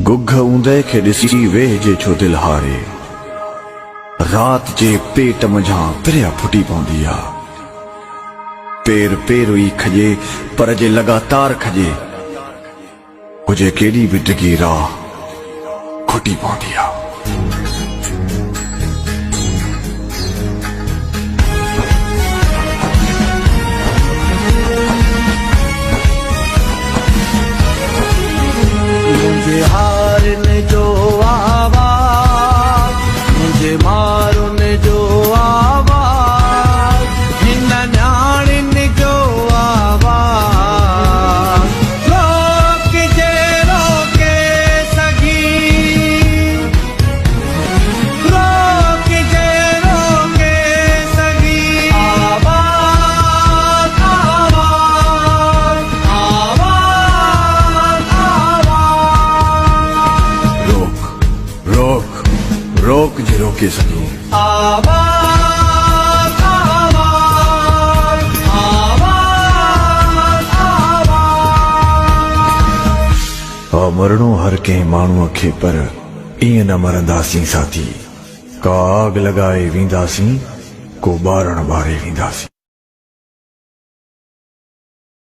गुघ ऊंदे खे ॾिसी वेहिजे छो दिल हारे। रात जे पेट मझां पिरिया फुटी पवंदी आ। पेर पेर ई खजे पर जे लगातार खजे, हुजे केॾी बि डिघी राह खुटी पवंदी आ। मुझे हारने जो आवाज, मुझे मारने जो आवाज, हिन न्याणियुनि जो आवाज, रोके सघी, रोके सघी। आवाज आवाज आवाज आवाज, रोक रोक जे रोके सघी। आवाज आवाज आवाज आवाज। मरणो हर कंहिं माण्हूअ खे, पर ईअं न मरंदासीं साथी। का आग लॻाए वेंदासीं, को ॿारण ॿारे वेंदासीं।